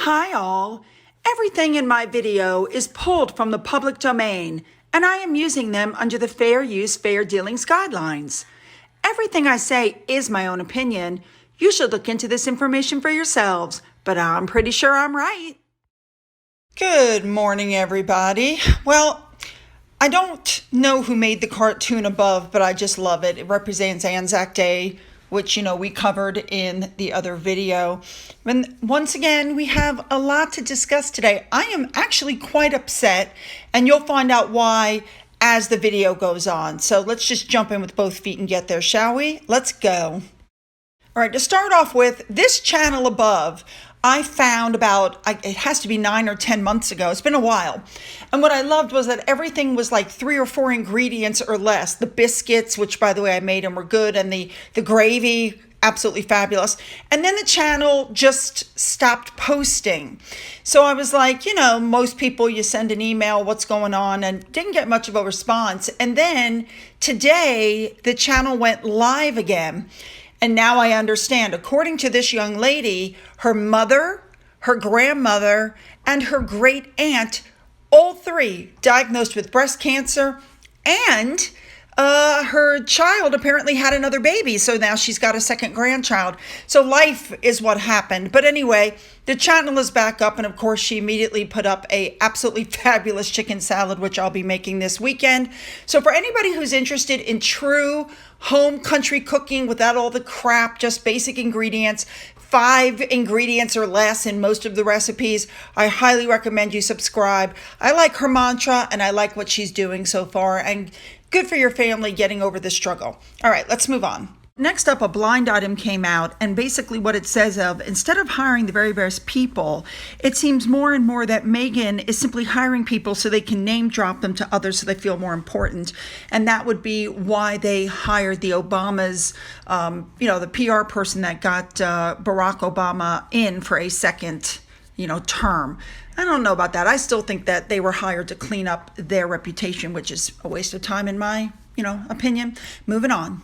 Hi all. Everything in my video is pulled from the public domain, and I am using them under the Fair Use, Fair Dealings guidelines. Everything I say is my own opinion. You should look into this information for yourselves, but I'm pretty sure I'm right. Good morning, everybody. Well, I don't know who made the cartoon above, but I just love it. It represents Anzac Day, which, we covered in the other video. And once again, we have a lot to discuss today. I am actually quite upset, and you'll find out why as the video goes on. So let's just jump in with both feet and get there, shall we? Let's go. All right, to start off with, this channel above, I found it has to be 9 or 10 months ago. It's been a while. And what I loved was that everything was like 3 or 4 ingredients or less. The biscuits, which by the way I made them, were good. And the gravy, absolutely fabulous. And then the channel just stopped posting. So I was like, most people, you send an email, what's going on, and didn't get much of a response. And then today, the channel went live again. And now I understand, according to this young lady, her mother, her grandmother, and her great aunt, all 3 diagnosed with breast cancer, and her child apparently had another baby. So now she's got a second grandchild. So life is what happened. But anyway, the channel is back up. And of course, she immediately put up a absolutely fabulous chicken salad, which I'll be making this weekend. So for anybody who's interested in true home country cooking without all the crap, just basic ingredients, 5 ingredients or less in most of the recipes, I highly recommend you subscribe. I like her mantra and I like what she's doing so far, and good for your family getting over the struggle. All right, let's move on. Next up, a blind item came out, and basically what it says instead of hiring the very best people, it seems more and more that Megan is simply hiring people so they can name drop them to others so they feel more important. And that would be why they hired the Obamas, the PR person that got Barack Obama in for a second, term. I don't know about that. I still think that they were hired to clean up their reputation, which is a waste of time in my, opinion. Moving on.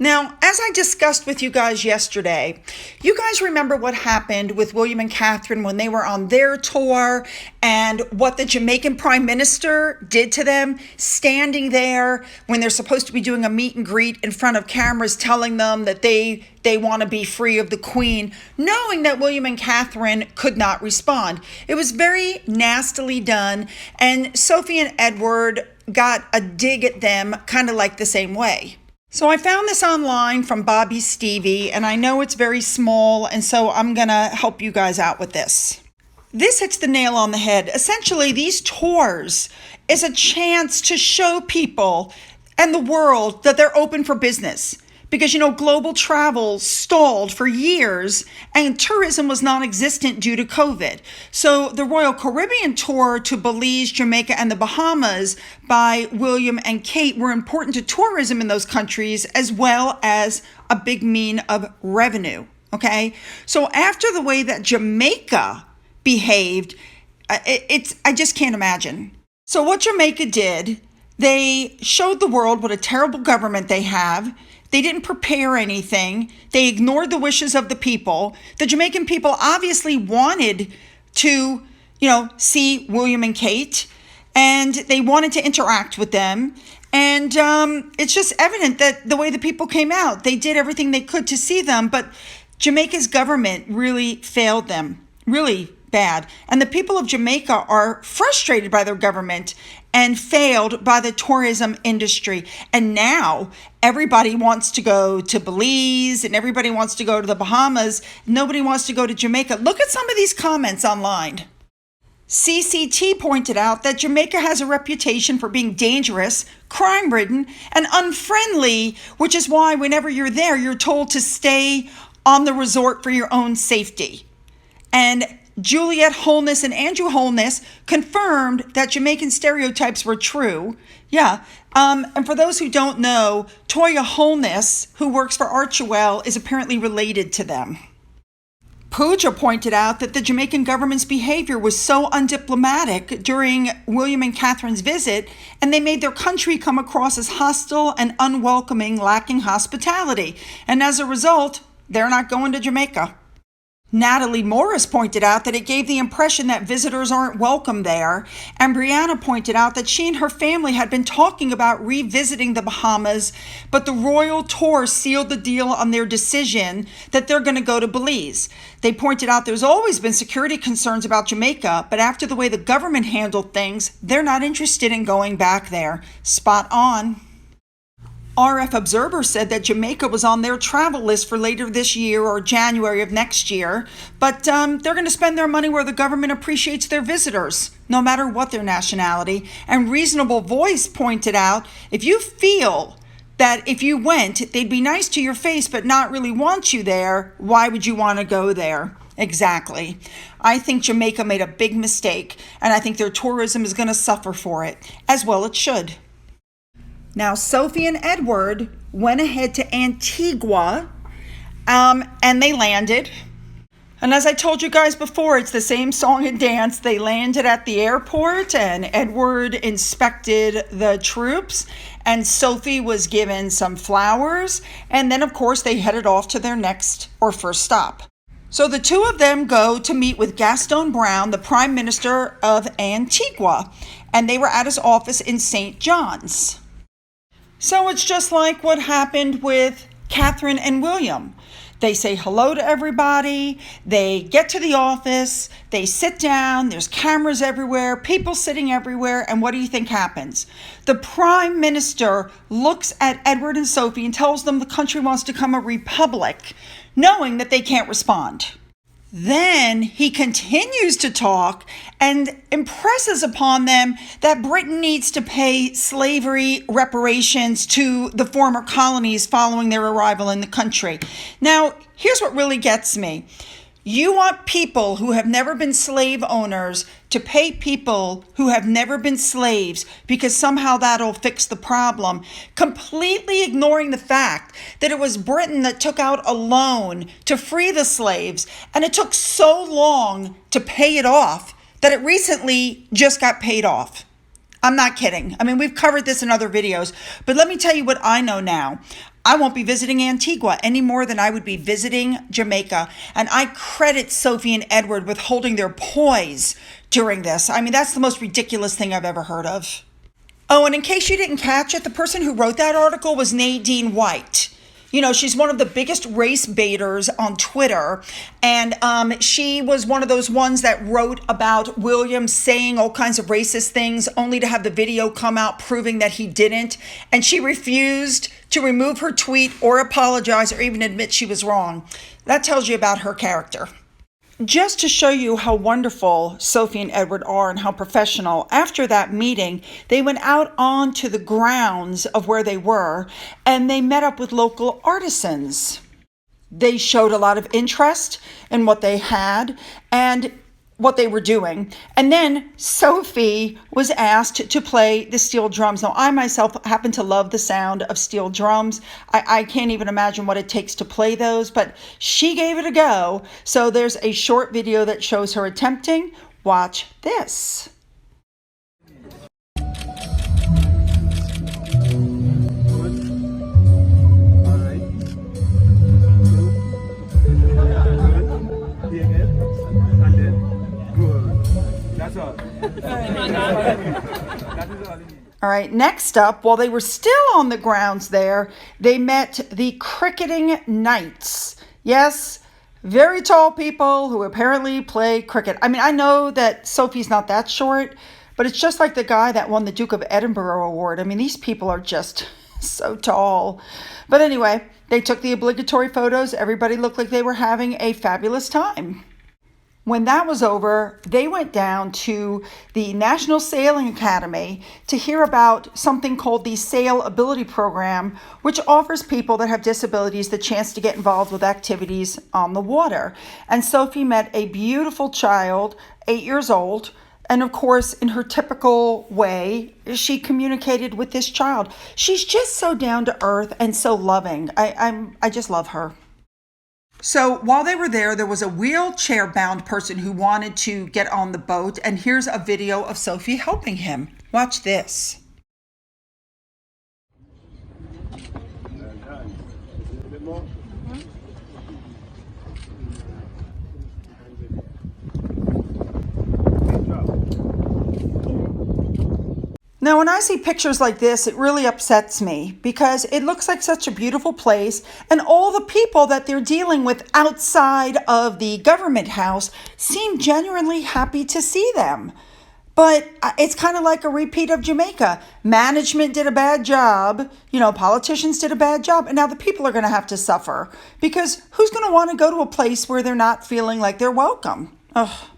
Now, as I discussed with you guys yesterday, you guys remember what happened with William and Catherine when they were on their tour and what the Jamaican Prime Minister did to them, standing there when they're supposed to be doing a meet and greet in front of cameras, telling them that they want to be free of the Queen, knowing that William and Catherine could not respond. It was very nastily done, and Sophie and Edward got a dig at them kind of like the same way. So I found this online from Bobby Stevie, and I know it's very small, and so I'm going to help you guys out with this. This hits the nail on the head. Essentially, these tours is a chance to show people and the world that they're open for business. Because, global travel stalled for years and tourism was non-existent due to COVID. So the Royal Caribbean tour to Belize, Jamaica, and the Bahamas by William and Kate were important to tourism in those countries as well as a big mean of revenue, okay? So after the way that Jamaica behaved, I just can't imagine. So what Jamaica did, they showed the world what a terrible government they have. They didn't prepare anything. They ignored the wishes of the people. The Jamaican people obviously wanted to, see William and Kate, and they wanted to interact with them. And it's just evident that the way the people came out, they did everything they could to see them, but Jamaica's government really failed them, really bad. And the people of Jamaica are frustrated by their government and failed by the tourism industry. And now everybody wants to go to Belize and everybody wants to go to the Bahamas. Nobody wants to go to Jamaica. Look at some of these comments online. CCT pointed out that Jamaica has a reputation for being dangerous, crime-ridden, and unfriendly, which is why whenever you're there, you're told to stay on the resort for your own safety. And Juliet Holness and Andrew Holness confirmed that Jamaican stereotypes were true. Yeah. And for those who don't know, Toya Holness, who works for Archewell, is apparently related to them. Pooja pointed out that the Jamaican government's behavior was so undiplomatic during William and Catherine's visit, and they made their country come across as hostile and unwelcoming, lacking hospitality. And as a result, they're not going to Jamaica. Natalie Morris pointed out that it gave the impression that visitors aren't welcome there, and Brianna pointed out that she and her family had been talking about revisiting the Bahamas, but the royal tour sealed the deal on their decision that they're going to go to Belize. They pointed out there's always been security concerns about Jamaica, but after the way the government handled things, they're not interested in going back there. Spot on. RF Observer said that Jamaica was on their travel list for later this year or January of next year, but they're going to spend their money where the government appreciates their visitors, no matter what their nationality. And Reasonable Voice pointed out, if you feel that if you went, they'd be nice to your face but not really want you there, why would you want to go there? Exactly. I think Jamaica made a big mistake, and I think their tourism is going to suffer for it, as well it should. Now, Sophie and Edward went ahead to Antigua, and they landed. And as I told you guys before, it's the same song and dance. They landed at the airport, and Edward inspected the troops, and Sophie was given some flowers. And then, of course, they headed off to their next or first stop. So the two of them go to meet with Gaston Brown, the Prime Minister of Antigua, and they were at his office in St. John's. So it's just like what happened with Catherine and William. They say hello to everybody, they get to the office, they sit down, there's cameras everywhere, people sitting everywhere, and what do you think happens? The Prime Minister looks at Edward and Sophie and tells them the country wants to become a republic, knowing that they can't respond. Then he continues to talk and impresses upon them that Britain needs to pay slavery reparations to the former colonies following their arrival in the country. Now, here's what really gets me. You want people who have never been slave owners to pay people who have never been slaves because somehow that'll fix the problem, completely ignoring the fact that it was Britain that took out a loan to free the slaves, and it took so long to pay it off that it recently just got paid off. I'm not kidding. I mean, we've covered this in other videos, but let me tell you what I know now. I won't be visiting Antigua any more than I would be visiting Jamaica. And I credit Sophie and Edward with holding their poise during this. I mean, that's the most ridiculous thing I've ever heard of. Oh, and in case you didn't catch it, the person who wrote that article was Nadine White. You know, she's one of the biggest race baiters on Twitter. And she was one of those ones that wrote about William saying all kinds of racist things only to have the video come out proving that he didn't. And she refused to remove her tweet or apologize or even admit she was wrong. That tells you about her character. Just to show you how wonderful Sophie and Edward are and how professional, after that meeting, they went out onto the grounds of where they were and they met up with local artisans. They showed a lot of interest in what they had and what they were doing. And then Sophie was asked to play the steel drums. Now, I myself happen to love the sound of steel drums. I can't even imagine what it takes to play those, but she gave it a go. So there's a short video that shows her attempting. Watch this. All right, next up, while they were still on the grounds there, they met the cricketing knights. Yes, very tall people who apparently play cricket. I mean, I know that Sophie's not that short, but it's just like the guy that won the Duke of Edinburgh award. I mean, these people are just so tall. But anyway, they took the obligatory photos. Everybody looked like they were having a fabulous time. When that was over, they went down to the National Sailing Academy to hear about something called the Sail Ability Program, which offers people that have disabilities the chance to get involved with activities on the water. And Sophie met a beautiful child, 8 years old, and of course, in her typical way, she communicated with this child. She's just so down to earth and so loving. I just love her. So while they were there was a wheelchair-bound person who wanted to get on the boat, and here's a video of Sophie helping him. Watch this. Now, when I see pictures like this, it really upsets me because it looks like such a beautiful place, and all the people that they're dealing with outside of the government house seem genuinely happy to see them. But it's kind of like a repeat of Jamaica. Management did a bad job, politicians did a bad job, and now the people are going to have to suffer because who's going to want to go to a place where they're not feeling like they're welcome? Ugh.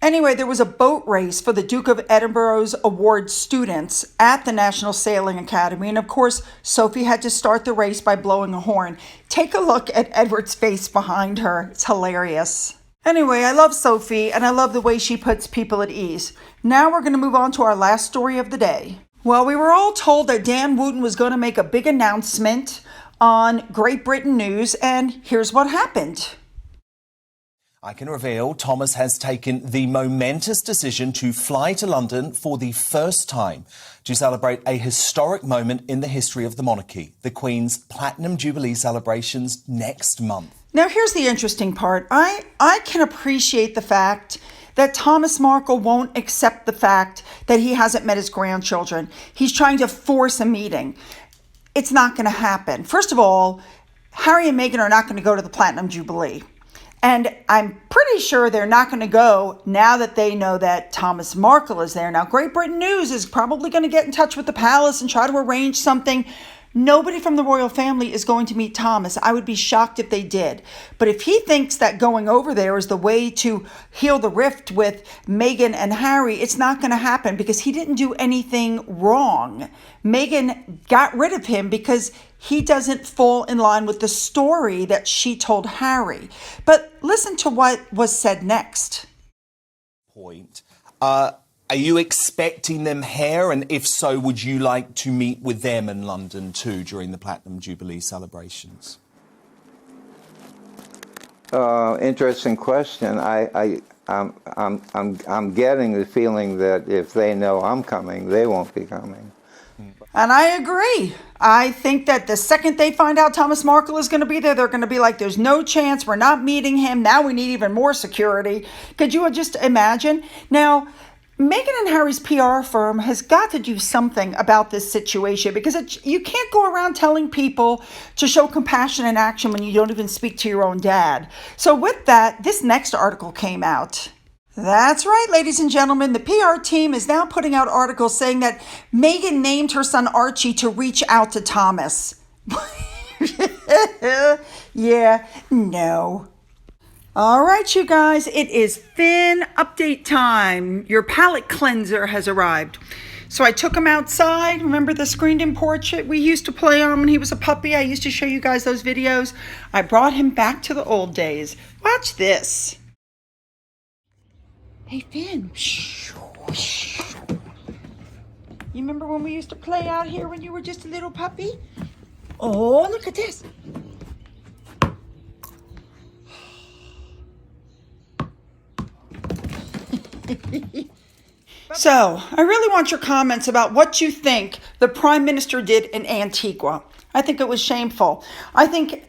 Anyway, there was a boat race for the Duke of Edinburgh's award students at the National Sailing Academy. And of course, Sophie had to start the race by blowing a horn. Take a look at Edward's face behind her. It's hilarious. Anyway, I love Sophie and I love the way she puts people at ease. Now we're going to move on to our last story of the day. Well, we were all told that Dan Wooten was going to make a big announcement on Great Britain News, and here's what happened. I can reveal Thomas has taken the momentous decision to fly to London for the first time to celebrate a historic moment in the history of the monarchy, the Queen's Platinum Jubilee celebrations next month. Now, here's the interesting part. I can appreciate the fact that Thomas Markle won't accept the fact that he hasn't met his grandchildren. He's trying to force a meeting. It's not going to happen. First of all, Harry and Meghan are not going to go to the Platinum Jubilee. And I'm pretty sure they're not going to go now that they know that Thomas Markle is there. Now, Great Britain News is probably going to get in touch with the palace and try to arrange something. Nobody from the royal family is going to meet Thomas. I would be shocked if they did. But if he thinks that going over there is the way to heal the rift with Meghan and Harry, it's not going to happen because he didn't do anything wrong. Meghan got rid of him because he doesn't fall in line with the story that she told Harry. But listen to what was said next. Point. Are you expecting them here? And if so, would you like to meet with them in London too during the Platinum Jubilee celebrations? Interesting question. I'm getting the feeling that if they know I'm coming, they won't be coming. And I agree. I think that the second they find out Thomas Markle is going to be there, they're going to be like, there's no chance. We're not meeting him. Now we need even more security. Could you just imagine? Now, Meghan and Harry's PR firm has got to do something about this situation because you can't go around telling people to show compassion and action when you don't even speak to your own dad. So with that, this next article came out. That's right, ladies and gentlemen. The PR team is now putting out articles saying that Meghan named her son Archie to reach out to Thomas. Yeah, no. All right, you guys, it is Finn update time. Your palate cleanser has arrived. So I took him outside. Remember the screened-in porch we used to play on when he was a puppy? I used to show you guys those videos. I brought him back to the old days. Watch this. Hey, Finn. You remember when we used to play out here when you were just a little puppy? Oh, look at this. So, I really want your comments about what you think the Prime Minister did in Antigua. I think it was shameful. I think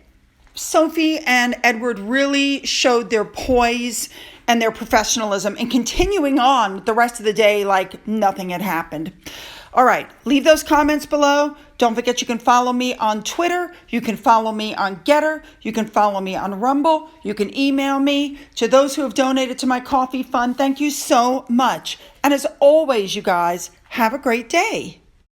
Sophie and Edward really showed their poise and their professionalism and continuing on the rest of the day like nothing had happened. All right, leave those comments below. Don't forget you can follow me on Twitter. You can follow me on Getter. You can follow me on Rumble. You can email me. To those who have donated to my coffee fund, thank you so much. And as always, you guys, have a great day.